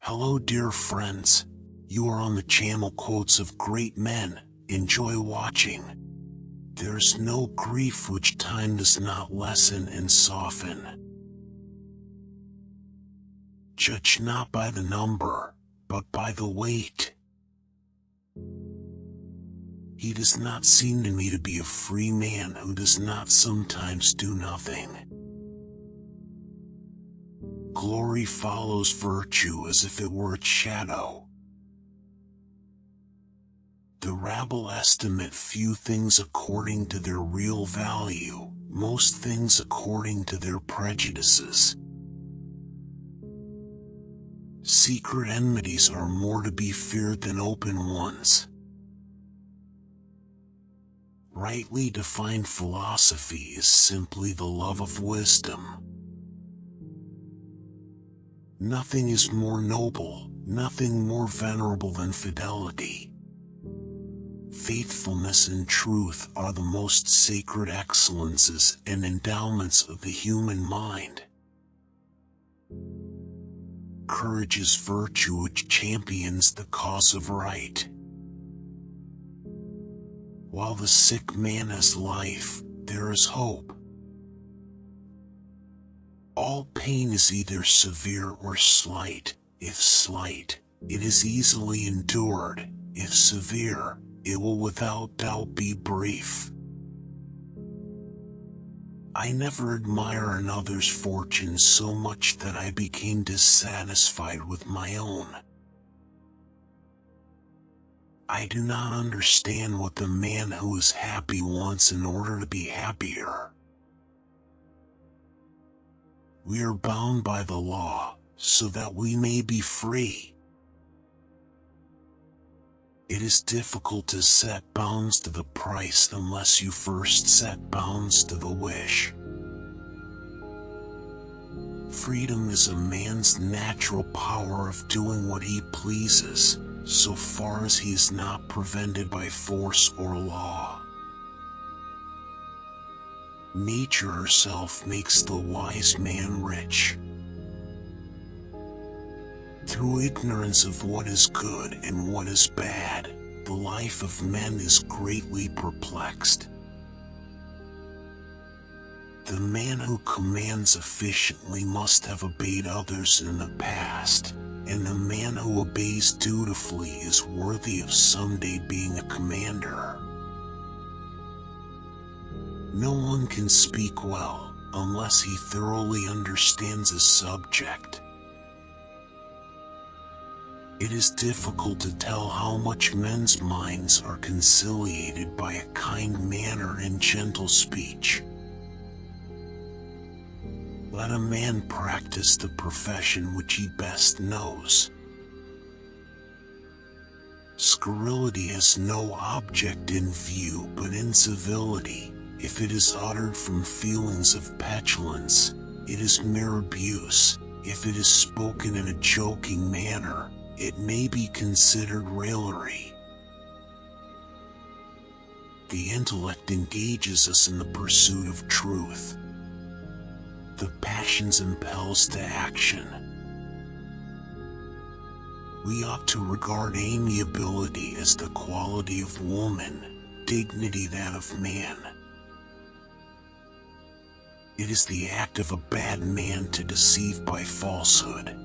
Hello dear friends, you are on the channel Quotes of Great Men. Enjoy watching. There's no grief which time does not lessen and soften. Judge not by the number, but by the weight. He does not seem to me to be a free man who does not sometimes do nothing. Glory follows virtue as if it were its shadow. The rabble estimate few things according to their real value, most things according to their prejudices. Secret enmities are more to be feared than open ones. Rightly defined philosophy is simply the love of wisdom. Nothing is more noble, nothing more venerable than fidelity. Faithfulness and truth are the most sacred excellences and endowments of the human mind. Courage is virtue which champions the cause of right. While the sick man has life, there is hope. All pain is either severe or slight. If slight, it is easily endured. If severe, it will without doubt be brief. I never admire another's fortune so much that I became dissatisfied with my own. I do not understand what the man who is happy wants in order to be happier. We are bound by the law, so that we may be free. It is difficult to set bounds to the price unless you first set bounds to the wish. Freedom is a man's natural power of doing what he pleases, so far as he is not prevented by force or law. Nature herself makes the wise man rich. Through ignorance of what is good and what is bad, the life of men is greatly perplexed. The man who commands efficiently must have obeyed others in the past, and the man who obeys dutifully is worthy of someday being a commander. No one can speak well, unless he thoroughly understands a subject. It is difficult to tell how much men's minds are conciliated by a kind manner and gentle speech. Let a man practice the profession which he best knows. Scurrility has no object in view but incivility. If it is uttered from feelings of petulance, it is mere abuse. If it is spoken in a joking manner, it may be considered raillery. The intellect engages us in the pursuit of truth. The passions impels to action. We ought to regard amiability as the quality of woman, dignity that of man. It is the act of a bad man to deceive by falsehood.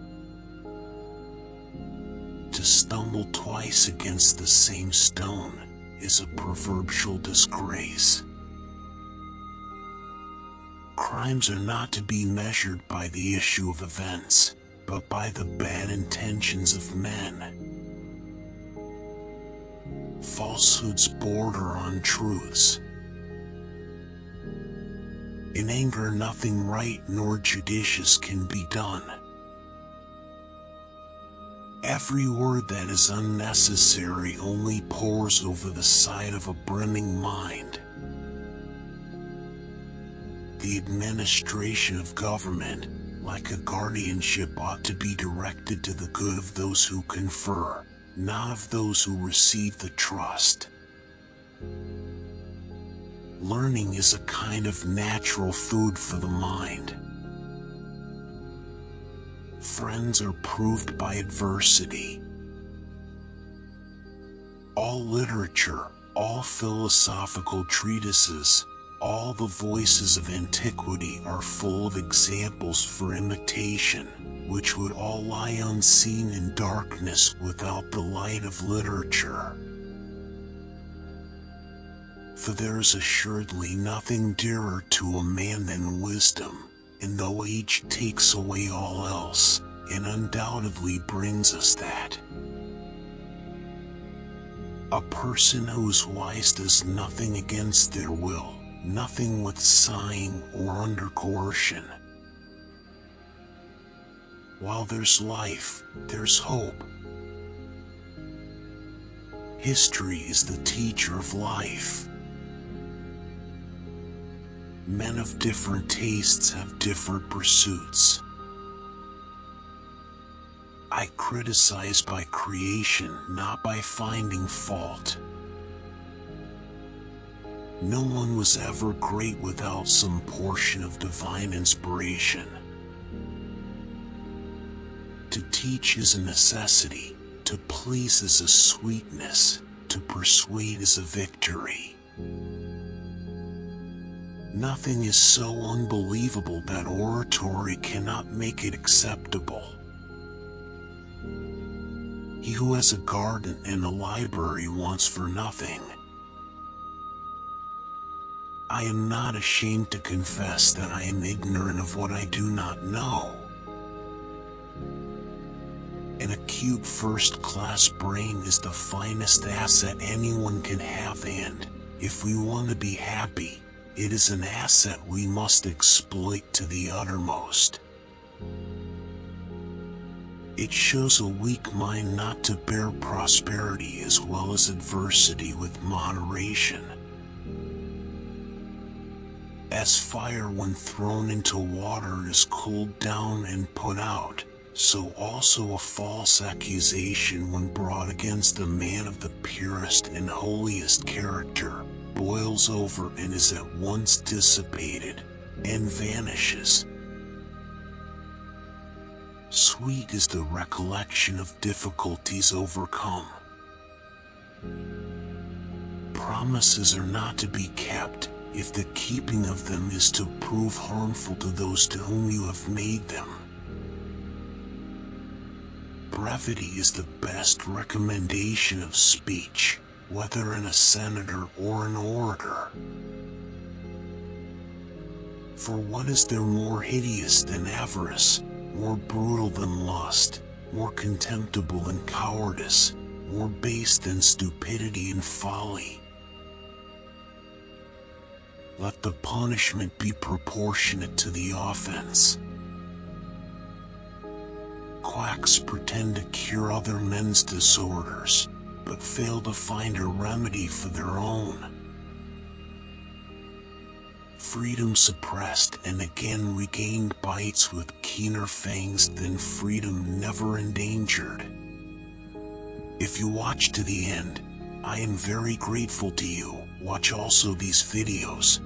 To stumble twice against the same stone is a proverbial disgrace. Crimes are not to be measured by the issue of events, but by the bad intentions of men. Falsehoods border on truths. In anger nothing right nor judicious can be done. Every word that is unnecessary only pours over the side of a brimming mind. The administration of government, like a guardianship, ought to be directed to the good of those who confer, not of those who receive the trust. Learning is a kind of natural food for the mind. Friends are proved by adversity. All literature, all philosophical treatises, all the voices of antiquity are full of examples for imitation, which would all lie unseen in darkness without the light of literature. For there is assuredly nothing dearer to a man than wisdom, and though age takes away all else, it undoubtedly brings us that. A person who is wise does nothing against their will, nothing with sighing or under coercion. While there's life, there's hope. History is the teacher of life. Men of different tastes have different pursuits. I criticize by creation, not by finding fault. No one was ever great without some portion of divine inspiration. To teach is a necessity, to please is a sweetness, to persuade is a victory. Nothing is so unbelievable that oratory cannot make it acceptable. He who has a garden and a library wants for nothing. I am not ashamed to confess that I am ignorant of what I do not know. An acute first-class brain is the finest asset anyone can have, and, if we want to be happy, it is an asset we must exploit to the uttermost. It shows a weak mind not to bear prosperity as well as adversity with moderation. As fire when thrown into water is cooled down and put out, so also a false accusation when brought against a man of the purest and holiest character, boils over and is at once dissipated, and vanishes. Sweet is the recollection of difficulties overcome. Promises are not to be kept, if the keeping of them is to prove harmful to those to whom you have made them. Brevity is the best recommendation of speech, whether in a senator or an orator. For what is there more hideous than avarice, more brutal than lust, more contemptible than cowardice, more base than stupidity and folly? Let the punishment be proportionate to the offense. Quacks pretend to cure other men's disorders, but fail to find a remedy for their own. Freedom suppressed and again regained bites with keener fangs than freedom never endangered. If you watch to the end, I am very grateful to you. Watch also these videos,